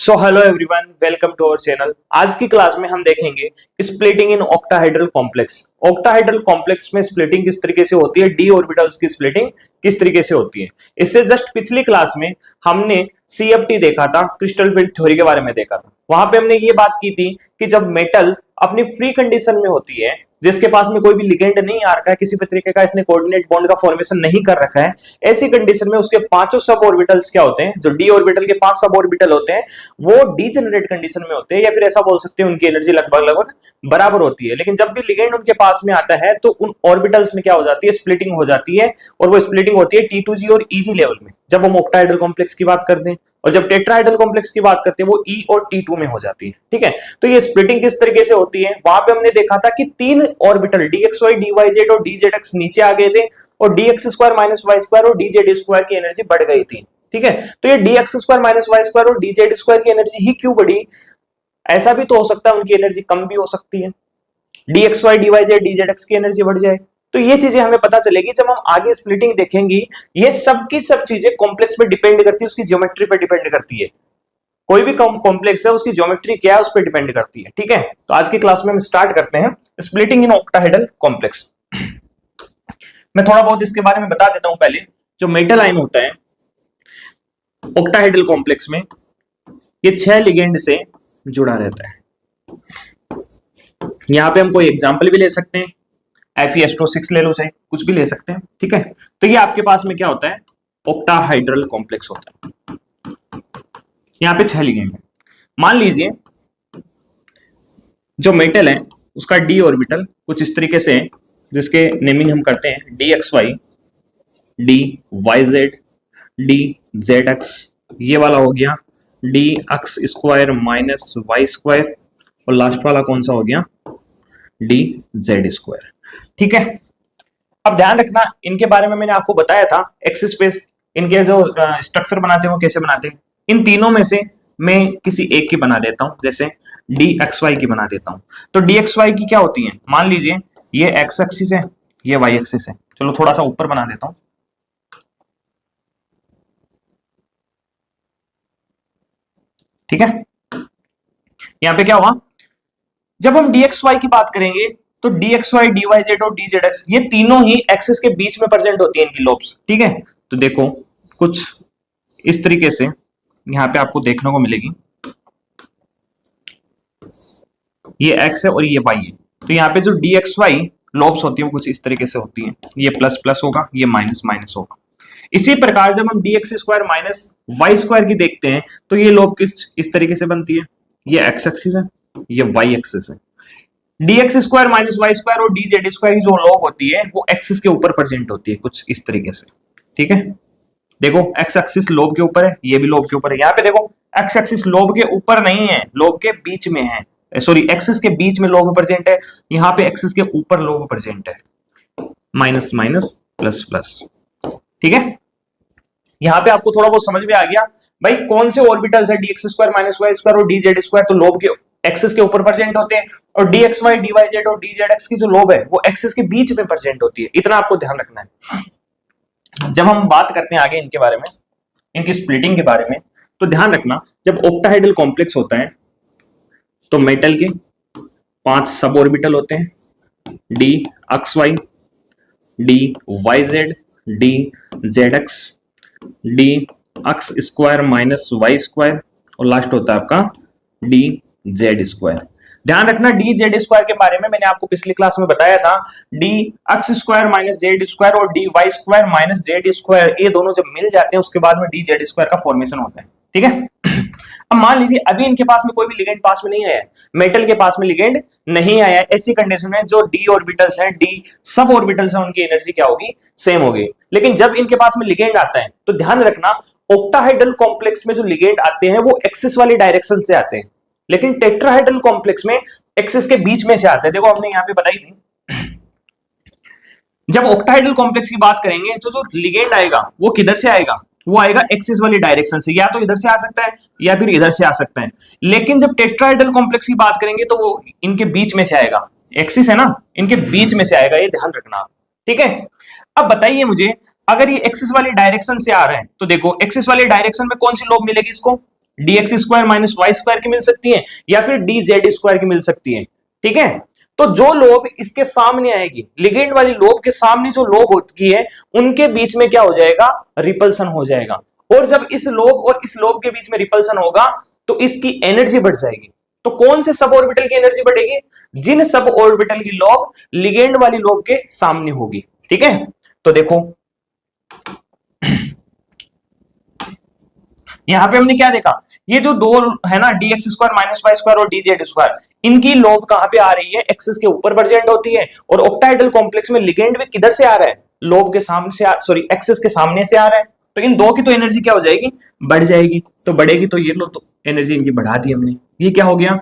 So hello everyone, welcome to our channel. आज की class में हम देखेंगे splitting in octahedral complex. Octahedral complex में स्प्लिटिंग किस तरीके से होती है, डी ऑर्बिटल्स की स्प्लिटिंग किस तरीके से होती है। इससे जस्ट पिछली क्लास में हमने सीएफटी देखा था, क्रिस्टल फिल्ड थ्योरी के बारे में देखा था। वहां पे हमने ये बात की थी कि जब मेटल अपनी फ्री कंडीशन में होती है, जिसके पास में कोई भी लिगेंड नहीं आ रखा है, किसी भी तरीके का इसने कोऑर्डिनेट बॉन्ड का फॉर्मेशन नहीं कर रखा है, ऐसी कंडीशन में उसके पांचों सब ऑर्बिटल्स क्या होते हैं, जो डी ऑर्बिटल के 5 सब ऑर्बिटल होते हैं वो डीजेनरेट कंडीशन में होते हैं, या फिर ऐसा बोल सकते हैं उनकी एनर्जी लगभग बराबर होती है। लेकिन जब भी लिगेंड उनके पास में आता है तो उन ऑर्बिटल्स में क्या हो जाती है, स्प्लिटिंग हो जाती है। और वो स्प्लिटिंग होती है T2G और EG लेवल में जब हम ऑक्टाहेड्रल कॉम्प्लेक्स की बात करते हैं, और जब टेट्राहेड्रल कॉम्प्लेक्स की बात करते हैं वो E और T2 में हो जाती है। ठीक है, तो ये स्प्लिटिंग किस तरीके से होती है, वहां पे हमने देखा था कि 3 ऑर्बिटल DXY, DYZ और DZX नीचे आ गए थे, और DX² माइनस वाई स्क्वायर और DZ² की एनर्जी बढ़ गई थी। ठीक है, तो ये DX² माइनस वाई स्क्वायर और DZ² की एनर्जी ही क्यों बढ़ी? ऐसा भी तो हो सकता है उनकी एनर्जी कम भी हो सकती है, DXY, DYZ, DZX की एनर्जी बढ़ जाए। तो ये चीजें हमें पता चलेगी जब हम आगे स्प्लिटिंग देखेंगी। ये सब की सब चीजें कॉम्प्लेक्स पे डिपेंड करती है, उसकी ज्योमेट्री पे डिपेंड करती है। कोई भी कॉम्प्लेक्स है उसकी ज्योमेट्री क्या है उस पर डिपेंड करती है। ठीक है, तो आज की क्लास में हम स्टार्ट करते हैं स्प्लिटिंग इन ऑक्टाहेड्रल कॉम्प्लेक्स। मैं थोड़ा बहुत इसके बारे में बता देता हूं। पहले जो मेटल आयन होता है ऑक्टाहेड्रल कॉम्प्लेक्स में, ये 6 लिगेंड से जुड़ा रहता है। यहां पे हम कोई एग्जांपल भी ले सकते हैं, Fe2O6 ले लो, चाहे कुछ भी ले सकते हैं। ठीक है, तो ये आपके पास में क्या होता है, ऑक्टाहाइड्रल कॉम्प्लेक्स होता है। यहाँ पे 6 लिगेंड है। मान लीजिए जो मेटल है उसका डी ऑर्बिटल कुछ इस तरीके से है, जिसके नेमिंग हम करते हैं DXY, DYZ, DZX, ये वाला हो गया DX² माइनस वाई स्क्वायर, और लास्ट वाला कौन सा हो गया, DZ²। ठीक है, अब ध्यान रखना इनके बारे में मैंने आपको बताया था एक्सिस स्पेस इनके जो स्ट्रक्चर बनाते हैं वो कैसे बनाते हैं। इन तीनों में से मैं किसी एक की बना देता हूं, जैसे DXY की बना देता हूं। तो DXY की क्या होती है, मान लीजिए ये एक्स एक्सिस है, ये वाई एक्सिस है। चलो थोड़ा सा ऊपर बना देता हूं। ठीक है, यहां पे क्या हुआ, जब हम DXY की बात करेंगे तो DXY, DYZ और DZX ये तीनों ही एक्सिस के बीच में प्रेजेंट होती है इनकी लोब्स। ठीक है, तो देखो कुछ इस तरीके से यहां पे आपको देखने को मिलेगी, ये X है और ये Y है। तो यहाँ पे जो DXY लोब्स होती है वो कुछ इस तरीके से होती है, ये प्लस प्लस होगा, ये माइनस माइनस होगा। इसी प्रकार जब हम DX² माइनस वाई स्क्वायर की देखते हैं तो ये लोब किस इस तरीके से बनती है, ये X एक्सिस है, ये Y एक्सिस है। DX² माइनस वाई स्क्वायर और DZ² की जो लोब होती है वो एक्सिस के ऊपर प्रेजेंट होती है कुछ इस तरीके से। ठीक है, देखो एक्स एक्सिस लोब के ऊपर है, ये भी लोब के ऊपर है। यहाँ पे देखो एक्स एक्सिस लोब के ऊपर नहीं है, लोब के बीच में है, सॉरी एक्सिस के बीच में लोब प्रेजेंट है, यहाँ पे एक्सिस के ऊपर लोब प्रेजेंट है, माइनस माइनस प्लस प्लस। ठीक है, यहाँ पे आपको थोड़ा बहुत समझ में आ गया भाई कौन से ऑर्बिटल्स है, DX² माइनस वाई स्क्वायर और DZ² तो लोब के एक्सिस के ऊपर प्रेजेंट होते हैं, और DXY, DYZ और DZX की जो लोब है वो एक्सिस के बीच में प्रेजेंट होती है। इतना आपको ध्यान रखना है। जब हम बात करते हैं आगे इनके बारे में, इनकी स्प्लिटिंग के बारे में, तो ध्यान रखना जब ऑक्टाहेड्रल कॉम्प्लेक्स होता है तो मेटल के 5 सब ऑर्बिटल होते हैं, DXY, DYZ, DZX, DX² minus Y square, और लास्ट होता है आपका DZ²। ध्यान रखना DZ² के बारे में मैंने आपको पिछली क्लास में बताया था, DX² माइनस Z² और DY² माइनस Z², ये दोनों जब मिल जाते हैं उसके बाद में DZ² का फॉर्मेशन होता है। ठीक है, अब मान लीजिए अभी इनके पास में कोई भी लिगेंड पास में नहीं आया है, मेटल के पास में लिगेंड नहीं आया है, ऐसी कंडीशन में जो डी ऑर्बिटल्स हैं, डी सब ऑर्बिटल्स हैं, उनकी एनर्जी क्या होगी, सेम होगी। लेकिन जब इनके पास में लिगेंड आता है तो ध्यान रखना ऑक्टाहेड्रल कॉम्प्लेक्स में जो लिगेंड आते हैं वो एक्सिस वाली डायरेक्शन से आते हैं, लेकिन टेट्राहेड्रल कॉम्प्लेक्स में एक्सिस के बीच में से आते हैं। देखो हमने यहां पे बताई थी, जब ऑक्टाहेड्रल कॉम्प्लेक्स की बात करेंगे तो जो लिगेंड आएगा वो किधर से आएगा, वो आएगा एक्सिस वाली डायरेक्शन से, या तो इधर से आ सकता है या फिर इधर से आ सकता है। लेकिन जब टेट्राहेड्रल कॉम्प्लेक्स की बात करेंगे तो वो इनके बीच में से आएगा, एक्सिस है ना, इनके बीच में से आएगा, ये ध्यान रखना आप। ठीक है, अब बताइए मुझे अगर ये एक्सिस वाली डायरेक्शन से आ रहे हैं तो देखो एक्सिस वाली डायरेक्शन में कौन सी लोब मिलेगी इसको, D X square minus Y square की मिल सकती है या फिर डी जेड स्क्वायर की मिल सकती है। ठीक है, तो जो लोब इसके सामने आएगी, लिगेंड वाली लोब के सामने जो लोब होती है उनके बीच में क्या हो जाएगा, रिपल्सन हो जाएगा। और जब इस लोब और इस लोब के बीच में रिपल्सन होगा तो इसकी एनर्जी बढ़ जाएगी। तो कौन से सब ऑर्बिटल की एनर्जी बढ़ेगी, जिन सब ऑर्बिटल की लोब लिगेंड वाली लोब के सामने होगी। ठीक है, तो देखो यहां पे हमने क्या देखा, ये जो दो है ना D X square minus Y square और डी जेड स्क्वायर, इनकी लोब कहां पे आ रही है, एक्सिस के ऊपर प्रेजेंट होती है। और ऑक्टाहेड्रल कॉम्प्लेक्स में लिगेंड भी किधर से आ रहा है, लोब के सामने से, सॉरी एक्सिस के सामने से आ रहा है। तो इन दो की तो एनर्जी क्या हो जाएगी, बढ़ जाएगी। तो बढ़ेगी तो ये लो, तो एनर्जी इनकी बढ़ा दी हमने। ये क्या हो गया,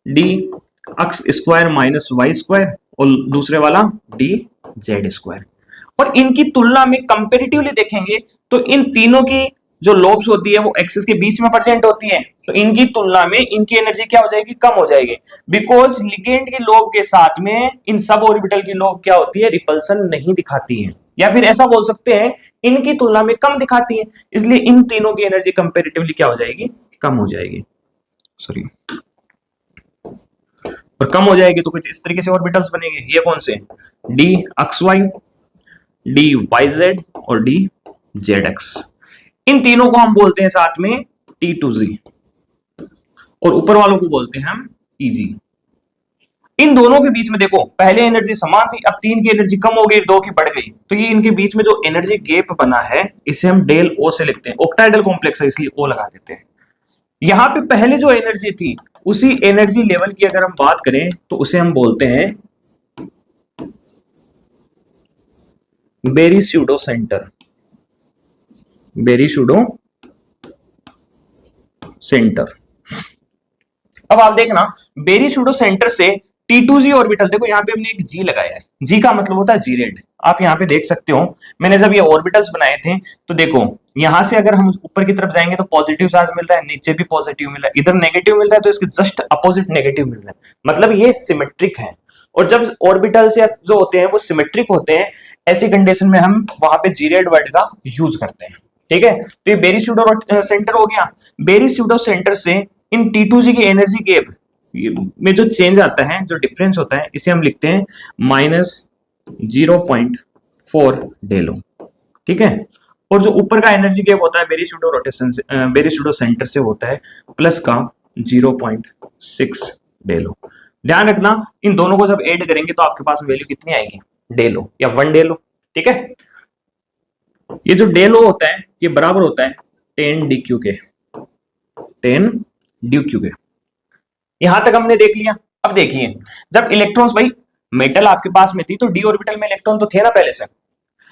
D X square minus Y square और दूसरे वाला डी जेड स्क्वायर। और इनकी तुलना में कंपेरेटिवली देखेंगे तो इन तीनों की जो लोब्स होती है वो एक्सिस के बीच में प्रेजेंट होती है। तो इनकी तुलना में इनकी एनर्जी क्या हो जाएगी, कम हो जाएगी। बिकॉज लिगेंड की लोब के साथ में इन सब ऑर्बिटल की लोब क्या होती है, रिपल्सन नहीं दिखाती है, या फिर ऐसा बोल सकते हैं इनकी तुलना में कम दिखाती है। इसलिए इन तीनों की एनर्जी कंपेरेटिवली क्या हो जाएगी, कम हो जाएगी। सॉरी, और कम हो जाएगी तो कुछ इस तरीके से ऑर्बिटल्स बनेंगे। ये कौन से, D X Y, D Y Z और डी जेड एक्स। इन तीनों को हम बोलते हैं साथ में टी टू जी, और ऊपर वालों को बोलते हैं हम ईजी। इन दोनों के बीच में देखो पहले एनर्जी समान थी, अब 3 की एनर्जी कम हो गई, 2 की बढ़ गई। तो ये इनके बीच में जो एनर्जी गैप बना है इसे हम डेल ओ से लिखते हैं। ऑक्टाहेड्रल कॉम्प्लेक्स है इसलिए ओ लगा देते हैं। यहां पे पहले जो एनर्जी थी उसी एनर्जी लेवल की अगर हम बात करें तो उसे हम बोलते हैं bary pseudo centre. Bary pseudo centre. अब आप देखना बेरी स्यूडो सेंटर से T2G ऑर्बिटल, देखो यहाँ पे हमने एक G लगाया है। G का मतलब होता है जी रेड। आप यहाँ पे देख सकते हो, मैंने जब ये ऑर्बिटल्स बनाए थे तो देखो यहां से अगर हम ऊपर की तरफ जाएंगे तो पॉजिटिव चार्ज मिल रहा है, नीचे भी पॉजिटिव मिल रहा है, इधर नेगेटिव मिल रहा है, तो इसके जस्ट अपोजिट नेगेटिव मिल रहा है, मतलब ये सिमेट्रिक है। और जब ऑर्बिटल्स जो होते हैं वो सिमेट्रिक होते हैं, ऐसी कंडीशन में हम वहां पे जी रेड वर्ड का यूज करते हैं। ठीक है, तो ये बेरी स्यूडो सेंटर हो गया। बेरी स्यूडो सेंटर से इन T2G की एनर्जी गैप में जो चेंज आता है, जो डिफरेंस होता है, इसे हम लिखते हैं -0.4 डेलो। ठीक है, और जो ऊपर का एनर्जी गैप होता है बेरी स्यूडो रोटेशन से, बेरी स्यूडो सेंटर से होता है प्लस का 0.6 डेलो। ध्यान रखना इन दोनों को जब ऐड करेंगे तो आपके पास वैल्यू कितनी आएगी, डेलो या 1 डेलो। ठीक है, ये जो डेलो होता है ये बराबर होता है 10 DQ के, 10 DQ के। यहां तक हमने देख लिया। अब देखिए जब इलेक्ट्रॉन्स, भाई मेटल आपके पास में थी तो डी ऑर्बिटल में इलेक्ट्रॉन तो थे ना पहले से।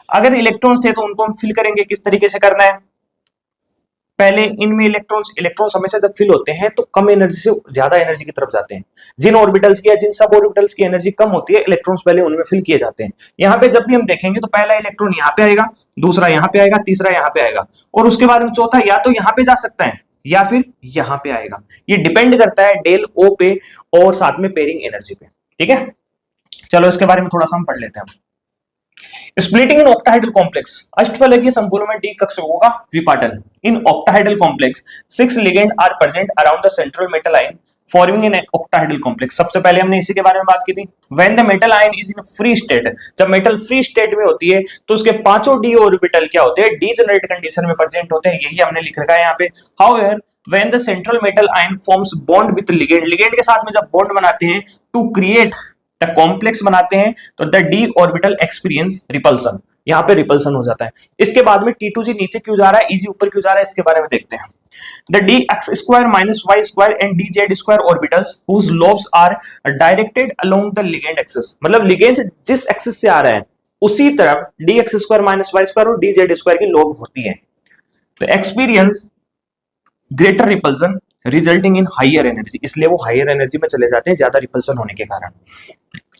अगर इलेक्ट्रॉन्स थे तो उनको हम फिल करेंगे, किस तरीके से करना है, पहले इनमें इलेक्ट्रॉन्स हमेशा जब फिल होते हैं तो कम एनर्जी से ज्यादा एनर्जी की तरफ जाते हैं। जिन ऑर्बिटल्स की या जिन सब ऑर्बिटल्स की एनर्जी कम होती है, इलेक्ट्रॉन्स पहले उनमें फिल किए जाते हैं। यहाँ पे जब भी हम देखेंगे तो पहला इलेक्ट्रॉन यहाँ पे आएगा, दूसरा यहाँ पे आएगा, तीसरा यहाँ पे आएगा, और उसके बाद में चौथा या तो यहाँ पे जा सकता है या फिर यहाँ पे आएगा। ये डिपेंड करता है डेल ओ पे और साथ में पेयरिंग एनर्जी पे। ठीक है, चलो इसके बारे में थोड़ा सा हम पढ़ लेते हैं। स्प्लिटिंग इन ऑक्टाहेड्रल कॉम्प्लेक्स, अष्टफलकीय संकुलों में डी कक्षकों का विपाटन। In octahedral complex 6 ligand are present around the central metal ion forming an octahedral complex. सबसे पहले हमने इसी के बारे में बात की थी। When the metal ion is in free state, जब मेटल फ्री स्टेट में होती है तो उसके पांचों डी ऑर्बिटल क्या होते हैं, डीजेनरेट कंडीशन में प्रेजेंट होते हैं। यही हमने लिख रखा है यहाँ पे। However when the central metal ion forms bond with ligand, ligand के साथ में जब बॉन्ड बनाते हैं टू क्रिएट द कॉम्प्लेक्स बनाते हैं तो the D orbital experience repulsion, यहाँ पे रिपल्सन हो जाता है। इसके बाद में T2G नीचे क्यों जा रहा है, इजी ऊपर क्यों जा रहा है, इसके बारे में देखते हैं। The D X square minus Y square and D Z square orbitals whose lobes are directed along the ligand axis, मतलब लिगेंड जिस एक्सिस से आ रहा है उसी तरफ D X square minus Y square और डी जेड स्क्वायर की लोब होती है। तो experience greater repulsion resulting in higher energy, इसलिए वो हायर एनर्जी में चले जाते हैं ज्यादा रिपल्सन होने के कारण।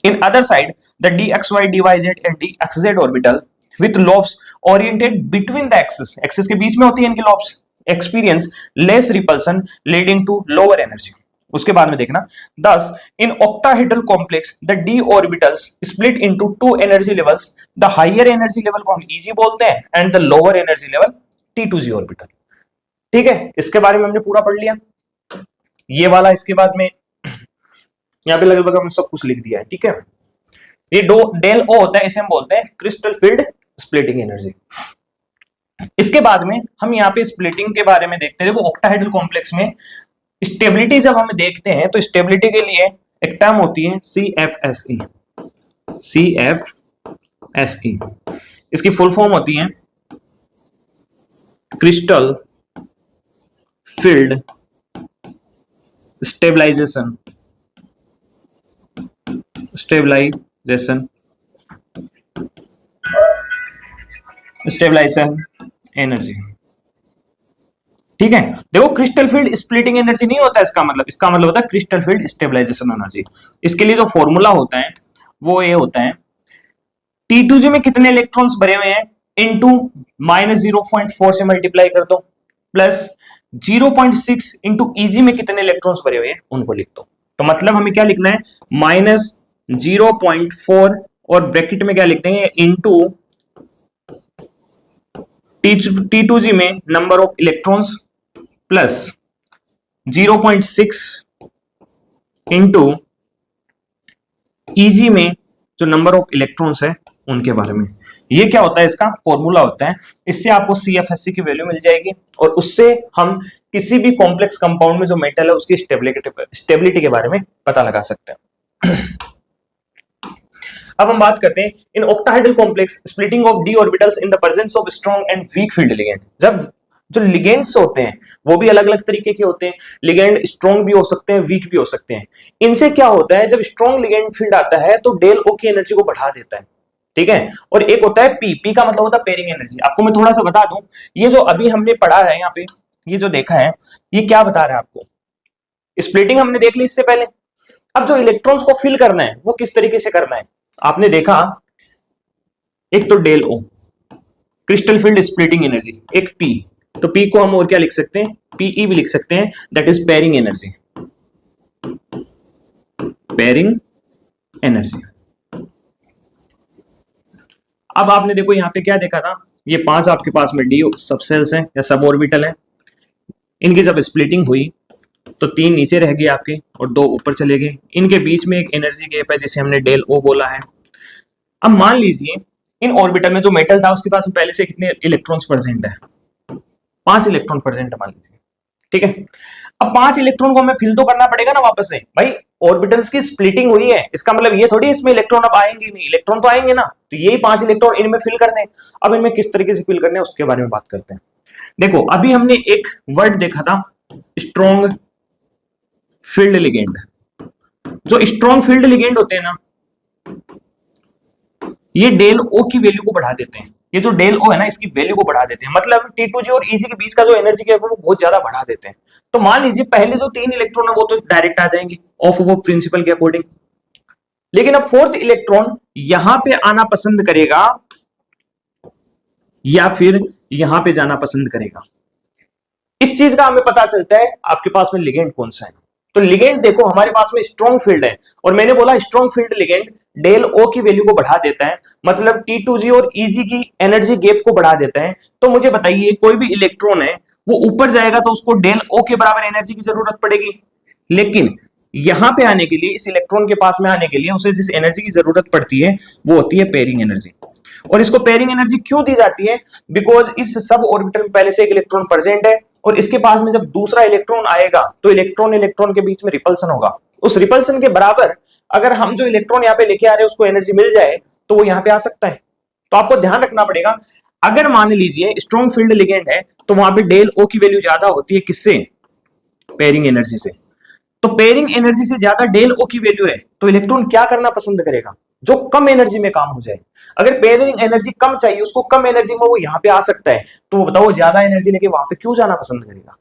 In other side the dxy dyz and dxz orbital with lobes oriented between the axis, axis के बीच में होती है इनकी lobes, experience less repulsion leading to lower energy. उसके बाद में देखना, thus in octahedral complex the d orbitals split into 2 energy levels, the higher energy level को हम Eg बोलते हैं and the lower energy level T2G orbital। ठीक है, इसके बारे में हमने पूरा पढ़ लिया। ये वाला इसके बाद में यहाँ पे लगभग हमने सब कुछ लिख दिया है। ठीक है, ये डेल ओ होता है, इसे हम बोलते हैं क्रिस्टल फील्ड स्प्लिटिंग एनर्जी। इसके बाद में हम यहाँ पे स्प्लिटिंग के बारे में देखते हैं। देखो ऑक्टाहेड्रल कॉम्प्लेक्स में स्टेबिलिटी जब हम देखते हैं तो स्टेबिलिटी के लिए एक टर्म होती है CFSE। CFSE इसकी फुल फॉर्म होती है क्रिस्टल फील्ड स्टेबलाइजेशन एनर्जी। ठीक है, देखो क्रिस्टल फील्ड स्प्लिटिंग एनर्जी नहीं होता इसका मतलब होता है क्रिस्टल फील्ड स्टेबलाइजेशन एनर्जी। इसके लिए जो फॉर्मूला होता है वो ये होता है, T2G में कितने इलेक्ट्रॉन्स भरे हुए हैं इनटू -0.4 से मल्टीप्लाई कर दो, प्लस 0.6 इंटू EG में कितने इलेक्ट्रॉन्स भरे हुए हैं उनको लिख दो। तो मतलब हमें क्या लिखना है, -0.4 और ब्रैकेट में क्या लिख देंगे इंटू T2G में number of electrons plus 0.6 into EG में जो नंबर ऑफ इलेक्ट्रॉन्स है उनके बारे में। ये क्या होता है, इसका फॉर्मूला होता है। इससे आपको CFSE की वैल्यू मिल जाएगी और उससे हम किसी भी कॉम्प्लेक्स कंपाउंड में जो मेटल है उसकी स्टेबिलिटी के बारे में पता लगा सकते हैं। अब हम बात करते हैं इन octahedral complex splitting of d orbitals in the presence of strong and weak field ligand. जब जो लिगेंड्स होते हैं वो भी अलग अलग तरीके के होते हैं, लिगेंड स्ट्रॉन्ग भी हो सकते हैं, वीक भी हो सकते हैं। इनसे क्या होता है, जब स्ट्रॉन्ग लिगेंड फील्ड आता है तो डेल ओ की एनर्जी को बढ़ा देता है। ठीक है, और एक होता है पी का मतलब होता है पेयरिंग एनर्जी। आपको मैं थोड़ा सा बता दूं, ये जो अभी हमने पढ़ा है यहाँ पे, ये जो देखा है ये क्या बता रहा है आपको, स्प्लिटिंग हमने देख ली इससे पहले। अब जो इलेक्ट्रॉन्स को फिल करना है वो किस तरीके से करना है, आपने देखा एक तो del O crystal field splitting energy, एक पी, तो पी को हम और क्या लिख सकते हैं, पीई भी लिख सकते हैं, that is pairing energy. Pairing energy. अब आपने देखो यहाँ पे क्या देखा था, ये 5 आपके पास में डी सबसेल्स हैं या सब ऑर्बिटल हैं। इनकी जब स्प्लिटिंग हुई तो 3 नीचे रह गए आपके और 2 ऊपर चले गए। इनके बीच में एक एनर्जी गैप है जिसे हमने डेल ओ बोला है। अब मान लीजिए इन ऑर्बिटल में जो मेटल था उसके पास पहले से कितने इलेक्ट्रॉन्स प्रेजेंट है, 5 इलेक्ट्रॉन प्रेजेंट है मान लीजिए। ठीक है, अब 5 इलेक्ट्रॉन को हमें फिल तो करना पड़ेगा ना वापस से। भाई ऑर्बिटल्स की स्प्लिटिंग हुई है, इसका मतलब ये थोड़ी इसमें इलेक्ट्रॉन अब आएंगे नहीं, इलेक्ट्रॉन तो आएंगे ना, तो यही 5 इलेक्ट्रॉन इनमें फिल करने हैं। अब इनमें किस तरीके से फिल करने हैं उसके बारे में बात करते हैं। देखो अभी हमने एक वर्ड देखा था स्ट्रॉन्ग फील्ड लिगेंड। जो स्ट्रॉन्ग फील्ड लिगेंड होते हैं ना, ये डेल ओ की वैल्यू को बढ़ा देते हैं। ये जो डेल ओ है ना इसकी वैल्यू को बढ़ा देते हैं, मतलब T2G और EG के बीच का जो एनर्जी गैप है वो बहुत ज्यादा बढ़ा देते हैं। तो मान लीजिए पहले जो 3 इलेक्ट्रॉन है वो तो डायरेक्ट आ जाएंगे ऑफ वो प्रिंसिपल के अकॉर्डिंग, लेकिन अब 4th इलेक्ट्रॉन यहां पे आना पसंद करेगा या फिर यहां पे जाना पसंद करेगा। इस चीज का हमें पता चलता है आपके पास में लिगेंड कौन सा है। तो लिगेंड देखो हमारे पास में स्ट्रॉन्ग फील्ड है और मैंने बोला strong field ligand del O की वैल्यू को बढ़ा देता है, मतलब T2G और EG की एनर्जी गैप को बढ़ा देता है। तो मुझे बताइए कोई भी इलेक्ट्रॉन है वो ऊपर जाएगा तो उसको डेल ओ के बराबर एनर्जी की जरूरत पड़ेगी, लेकिन यहां पे आने के लिए, इस इलेक्ट्रॉन के पास में आने के लिए उसे जिस एनर्जी की जरूरत पड़ती है वो होती है पेयरिंग एनर्जी। और इसको पेयरिंग एनर्जी क्यों दी जाती है, बिकॉज इस सब ऑर्बिटल में पहले से एक इलेक्ट्रॉन प्रेजेंट है और इसके पास में जब दूसरा इलेक्ट्रॉन आएगा तो इलेक्ट्रॉन इलेक्ट्रॉन के बीच में रिपल्सन होगा। उस रिपल्सन के बराबर अगर हम जो इलेक्ट्रॉन यहाँ पे लेके आ रहे हैं उसको एनर्जी मिल जाए तो वो यहाँ पे आ सकता है। तो आपको ध्यान रखना पड़ेगा, अगर मान लीजिए स्ट्रॉन्ग फील्ड लिगेंड है तो वहां पे डेल ओ की वैल्यू ज्यादा होती है, किससे, पेयरिंग एनर्जी से। तो पेयरिंग एनर्जी से ज्यादा डेल ओ की वैल्यू है तो इलेक्ट्रॉन क्या करना पसंद करेगा, जो कम एनर्जी में काम हो जाए। अगर पेयरिंग एनर्जी कम चाहिए उसको, कम एनर्जी में वो यहाँ पे आ सकता है, तो बताओ वो ज्यादा एनर्जी लेके वहां पे क्यों जाना पसंद करेगा।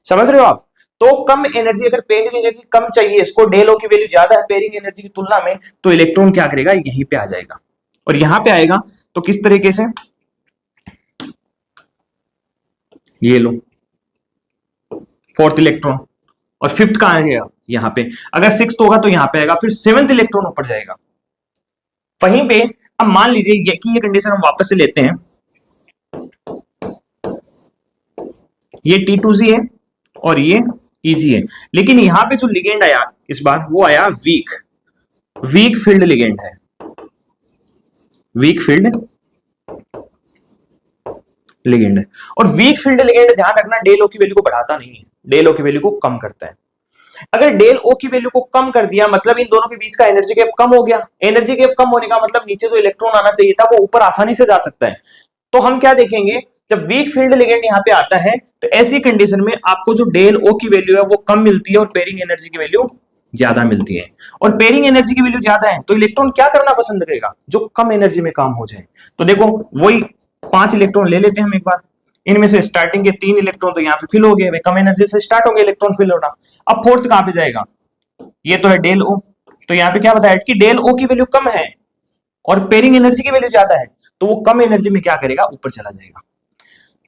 समझ रहे हो आप। तो कम एनर्जी, अगर पेयरिंग एनर्जी कम चाहिए इसको, डेल ओ की वैल्यू ज्यादा है पेयरिंग एनर्जी की तुलना में, तो इलेक्ट्रॉन क्या करेगा, यहीं पे आ जाएगा। और यहां पे आएगा तो किस तरीके से, ये लो 4th इलेक्ट्रॉन और 5th कहां है, यहां पे। अगर 6th होगा तो यहां पे आएगा, फिर 7th इलेक्ट्रॉन ऊपर जाएगा वहीं पे। अब मान लीजिए कि ये कंडीशन हम वापस से लेते हैं, ये T2Z है और ये EG है, लेकिन यहां पे जो लिगेंड आया इस बार वो आया वीक फील्ड लिगेंड है, वीक फील्ड लिगेंड है। और वीक फील्ड लिगेंड ध्यान रखना डेल ओ की वैल्यू को बढ़ाता नहीं है, डेल ओ की वैल्यू को कम करता है। अगर डेल ओ की वैल्यू को कम कर दिया मतलब इन दोनों के बीच का एनर्जी गैप कम हो गया, एनर्जी गैप कम होने का मतलब नीचे जो इलेक्ट्रॉन आना चाहिए था वो ऊपर आसानी से जा सकता है। तो हम क्या देखेंगे, जब वीक फील्ड लिगेंड यहां पे आता है तो ऐसी कंडीशन में आपको जो डेल ओ की वैल्यू है वो कम मिलती है और पेयरिंग एनर्जी की वैल्यू ज्यादा मिलती है। और पेयरिंग एनर्जी की वैल्यू ज्यादा है तो इलेक्ट्रॉन क्या करना पसंद करेगा, जो कम एनर्जी में काम हो जाए। तो देखो वही 5 इलेक्ट्रॉन ले लेते हैं हम एक बार, इनमें से स्टार्टिंग के 3 इलेक्ट्रॉन तो यहाँ पे फिल हो गए, कम एनर्जी से स्टार्ट होंगे इलेक्ट्रॉन फिल होना। अब फोर्थ कहां पे जाएगा, ये तो है डेल ओ, तो यहाँ पे क्या बताया कि डेल ओ की वैल्यू कम है और पेयरिंग एनर्जी की वैल्यू ज्यादा है, तो वो कम एनर्जी में क्या करेगा, ऊपर चला जाएगा।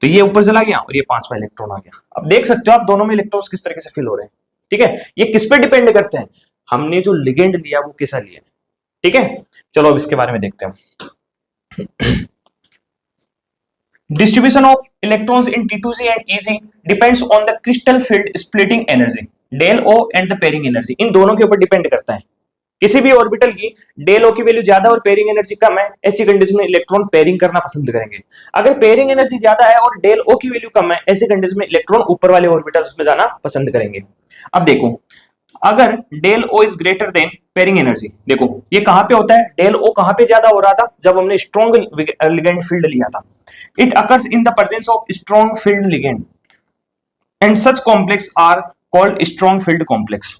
तो ये ऊपर चला गया और ये 5वां इलेक्ट्रॉन आ गया। अब देख सकते हो आप दोनों में इलेक्ट्रॉन्स किस तरीके से फिल हो रहे हैं। ठीक है, ये किस पे डिपेंड करते हैं, हमने जो लिगेंड लिया वो कैसा लिया। ठीक है, चलो अब इसके बारे में देखते हैं। Distribution of electrons in T2Z and EG depends on the crystal field splitting energy, del O and the pairing energy। इन दोनों के ऊपर डिपेंड करता है। किसी भी ऑर्बिटल की डेल ओ की वैल्यू ज्यादा और पेयरिंग एनर्जी कम है, ऐसी कंडीशन में इलेक्ट्रॉन पेयरिंग करना पसंद करेंगे। अगर पेयरिंग एनर्जी ज्यादा है और डेल ओ की वैल्यू कम है, ऐसी कंडीशन में इलेक्ट्रॉन ऊपर वाले ऑर्बिटल्स में जाना पसंद करेंगे। अब देखो, अगर del O is greater than pairing energy, देखो ये कहां पे होता है, डेल ओ कहां पे ज्यादा हो रहा था, जब हमने स्ट्रॉन्ग लिगेंड फील्ड लिया था। It occurs in the presence of strong field ligand and such complex are called strong field complex.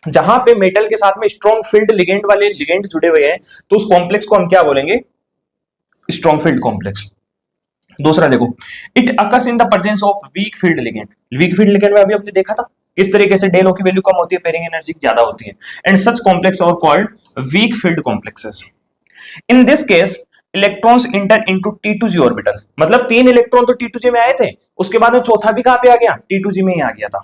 जहां पे मेटल के साथ में स्ट्रॉन्ग फील्ड लिगेंड वाले लिगेंड जुड़े हुए हैं तो उस कॉम्प्लेक्स को हम क्या बोलेंगे, स्ट्रॉन्ग फील्ड कॉम्प्लेक्स। दूसरा देखो, it occurs in the presence of weak field ligand. Weak field ligand में अभी हमने देखा था किस तरीके से डेल ओ की वैल्यू कम होती है, पेयरिंग एनर्जी ज्यादा होती है। And such complex are called weak field complexes. In this case electrons enter into T2G orbital, मतलब 3 इलेक्ट्रॉन तो T2G में आए थे, उसके बाद में चौथा भी कहां पे आ गया, T2G में ही आ गया था,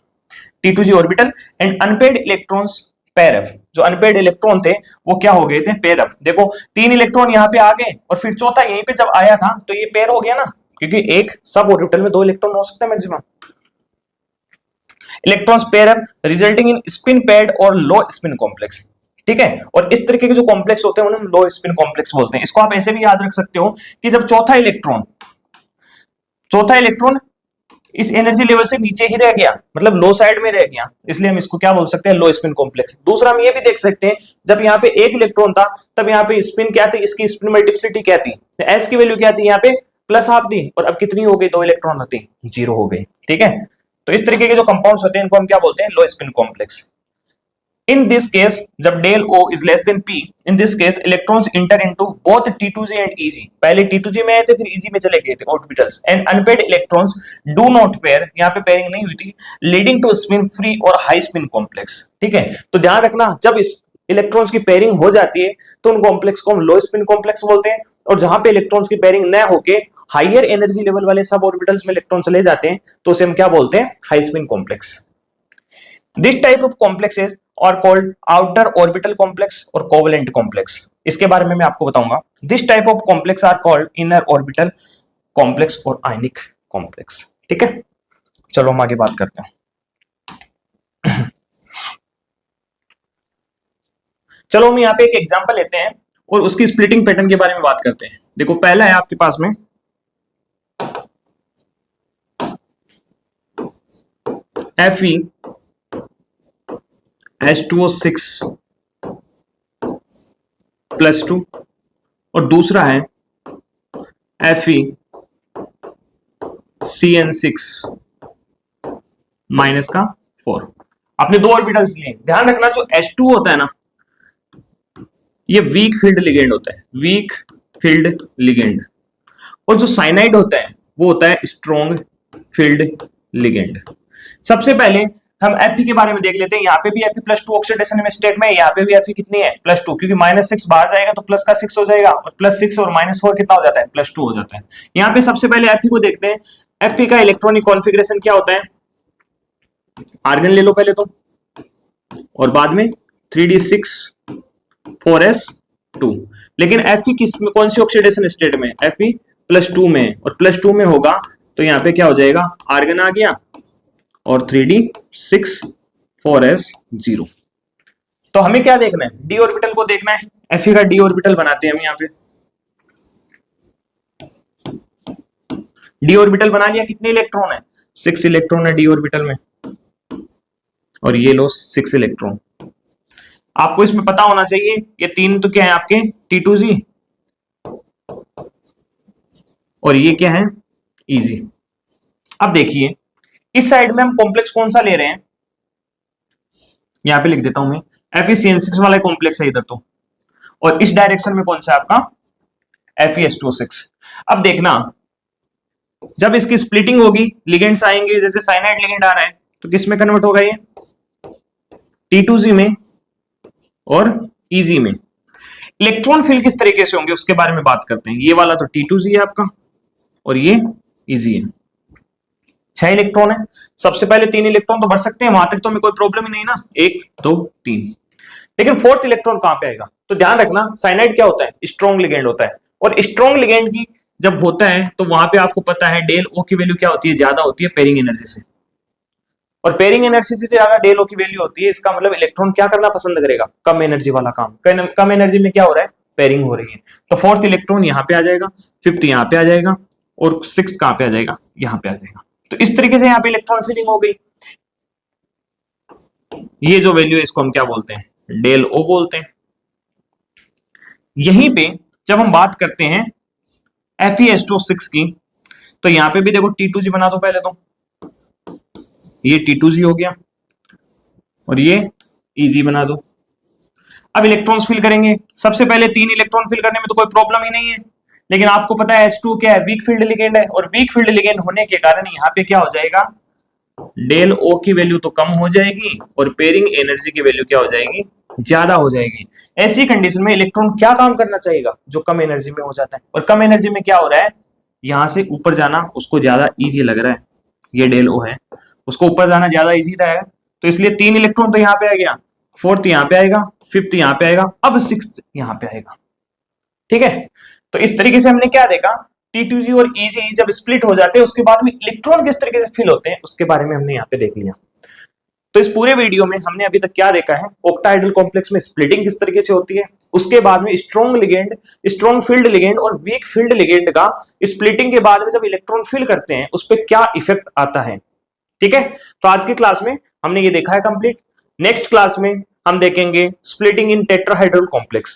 T2G orbital. And unpaired electrons pair up, जो अनपेड इलेक्ट्रॉन थे वो क्या हो गए थे, पेयर अप। देखो 3 इलेक्ट्रॉन यहाँ पे आ गए और फिर चौथा यहीं पे जब आया था तो ये पेयर हो गया ना, क्योंकि एक सब ऑर्बिटल में 2 इलेक्ट्रॉन हो सकते हैं maximum. Electrons pair up resulting in spin paid और लो स्पिन कॉम्प्लेक्स। ठीक है, और इस तरीके के जो कॉम्प्लेक्स होते हैं उन्हें लो स्पिन कॉम्प्लेक्स बोलते हैं। इसको आप ऐसे भी याद रख सकते हो कि जब चौथा इलेक्ट्रॉन इस एनर्जी लेवल से नीचे ही रह गया, मतलब लो साइड में रह गया, इसलिए हम इसको क्या बोल सकते हैं, लो स्पिन कॉम्प्लेक्स। दूसरा हम ये भी देख सकते हैं, जब यहाँ पे एक इलेक्ट्रॉन था तब यहाँ पे स्पिन क्या थी, इसकी स्पिन मल्टीप्लिसिटी क्या थी, एस की वैल्यू क्या थी, यहाँ पे +½ थी, और अब कितनी हो गई, 2 इलेक्ट्रॉन होती, 0 हो गई। ठीक है, तो इस तरीके के जो कंपाउंड्स होते हैं इनको हम क्या बोलते हैं, लो spin complex. In this case, जब del O is less than P, in this case electrons enter into both T2G and EG। पहले T2G में आए थे फिर EG में चले गए थे orbitals. And unpaired electrons do not pair, यहाँ पे पेयरिंग नहीं हुई थी, leading to spin free और high spin complex। ठीक है, तो ध्यान रखना जब इस इलेक्ट्रॉन्स की पेयरिंग हो जाती है तो उन कॉम्प्लेक्स को हम लो स्पिन कॉम्प्लेक्स बोलते हैं, और जहां पे इलेक्ट्रॉन्स की पेयरिंग न होके हायर एनर्जी लेवल वाले सब ऑर्बिटल्स में इलेक्ट्रॉन चले जाते हैं तो उसे हम क्या बोलते हैं, high spin complex. This type of complexes are called outer orbital complex और covalent complex। इसके बारे में मैं आपको बताऊंगा। This type of complex are called inner orbital complex और ionic complex। ठीक है, चलो हम आगे बात करते हैं। चलो हम यहाँ पे एक एग्जांपल लेते हैं और उसकी स्प्लिटिंग पैटर्न के बारे में बात करते हैं। देखो पहला है आपके पास में Fe H2O6 +2 और दूसरा है Fe CN6 -4। आपने 2 ऑर्बिटल्स लिए। ध्यान रखना जो H2 होता है ना, ये वीक फील्ड लिगेंड होता है, वीक फील्ड लिगेंड, और जो साइनाइड होता है वो होता है स्ट्रॉन्ग फील्ड लिगेंड। सबसे पहले हम Fe के बारे में देख लेते हैं। यहाँ पे भी Fe+2 ऑक्सीडेशन स्टेट में, यहाँ पे भी Fe कितनी है, +2, क्योंकि -6 बाहर जाएगा तो प्लस का 6 हो जाएगा, और +6 और -4 कितना हो जाता है, +2 हो जाता है। यहाँ पे सबसे पहले Fe को देखते हैं। Fe का इलेक्ट्रॉनिक कॉन्फ़िगरेशन क्या होता है, आर्गन ले लो पहले तो, और बाद में 3d6 4s2। लेकिन Fe किस कौन सी ऑक्सीडेशन स्टेट में, Fe +2 में, और +2 में होगा तो यहाँ पे क्या हो जाएगा, आर्गन आ गया और 3d 6 4s 0। तो हमें क्या देखना है, डी ऑर्बिटल को देखना है। Fe का डी ऑर्बिटल बनाते हैं हम यहाँ पे। डी ऑर्बिटल बना लिया, कितने इलेक्ट्रॉन है, 6 इलेक्ट्रॉन है डी ऑर्बिटल में, और ये लो 6 इलेक्ट्रॉन। आपको इसमें पता होना चाहिए ये तीन तो क्या है आपके T2Z, और ये क्या है EG। अब देखिए इस साइड में हम कॉम्प्लेक्स कौन सा ले रहे हैं, यहां पे लिख देता हूं मैं, FeCN6 वाला कॉम्प्लेक्स है इधर तो, और इस डायरेक्शन में कौन सा आपका FeS2O6। अब देखना जब इसकी स्प्लिटिंग होगी लिगेंड्स आएंगे, जैसे साइनाइड लिगेंड आ रहा है तो किस में कन्वर्ट होगा ये, T2Z में और EG में। इलेक्ट्रॉन फील्ड किस तरीके से होंगे उसके बारे में बात करते हैं। ये वाला तो T2Z है आपका और ये EG है। 6 इलेक्ट्रॉन है, सबसे पहले 3 इलेक्ट्रॉन तो बढ़ सकते हैं, वहां तक तो हमें कोई प्रॉब्लम ही नहीं ना, 1 2 3, लेकिन 4th इलेक्ट्रॉन कहां पे आएगा। तो ध्यान रखना साइनाइड क्या होता है, स्ट्रॉन्ग लिगेंड होता है, और स्ट्रॉन्ग लिगेंड की जब होता है तो वहां पे आपको पता है डेल ओ की वैल्यू क्या होती है, ज्यादा होती है पेयरिंग एनर्जी से, और पेयरिंग एनर्जी से ज्यादा डेल ओ की वैल्यू होती है। इसका मतलब इलेक्ट्रॉन क्या करना पसंद करेगा, कम एनर्जी वाला काम। कम एनर्जी में क्या हो रहा है, पेयरिंग हो रही है। तो 4th इलेक्ट्रॉन यहाँ पे आ जाएगा, 5th यहाँ पे आ जाएगा, और 6th कहां पे आ जाएगा, यहाँ पे आ जाएगा। तो इस तरीके से यहाँ पे इलेक्ट्रॉन फिलिंग हो गई। ये जो वैल्यू है इसको हम क्या बोलते हैं, डेल ओ बोलते हैं। यहीं पे जब हम बात करते हैं FeS2O6 की, तो यहां पे भी देखो T2Z बना दो पहले तो, ये T2Z हो गया और ये EG बना दो। अब इलेक्ट्रॉन्स फिल करेंगे, सबसे पहले 3 इलेक्ट्रॉन फिल करने में तो कोई प्रॉब्लम ही नहीं है, लेकिन आपको पता है H2 क्या है, वीक फील्ड लिगेंड है, और वीक फील्ड लिगेंड होने के कारण यहाँ पे क्या हो जाएगा, डेल ओ की वैल्यू तो कम हो जाएगी और पेयरिंग एनर्जी की वैल्यू क्या हो जाएगी, ज्यादा हो जाएगी। ऐसी कंडीशन में इलेक्ट्रॉन क्या काम करना चाहेगा, जो कम एनर्जी में हो जाता है, और कम एनर्जी में क्या हो रहा है, यहां से ऊपर जाना उसको ज्यादा इजी लग रहा है, ये डेल ओ है, उसको ऊपर जाना ज्यादा इजी रहा है, तो इसलिए 3 इलेक्ट्रॉन तो यहाँ पे आ गया, 4th यहाँ पे आएगा, 5th यहाँ पे आएगा, अब 6th यहाँ पे आएगा। ठीक है, तो इस तरीके से हमने क्या देखा, T2Z और EG जब स्प्लिट हो जाते हैं उसके बाद में इलेक्ट्रॉन किस तरीके से फिल होते हैं उसके बारे में हमने यहाँ पे देख लिया। तो इस पूरे वीडियो में हमने अभी तक क्या देखा है, ऑक्टाहेड्रल कॉम्प्लेक्स में स्प्लिटिंग किस तरीके से होती है, उसके बाद में strong ligand, strong field ligand और वीक फील्ड लिगेंड का स्प्लिटिंग के बाद में जब इलेक्ट्रॉन फिल करते हैं उस पर क्या इफेक्ट आता है। ठीक है, तो आज की क्लास में हमने ये देखा है कंप्लीट। नेक्स्ट क्लास में हम देखेंगे स्प्लिटिंग इन टेट्राहेड्रल कॉम्प्लेक्स।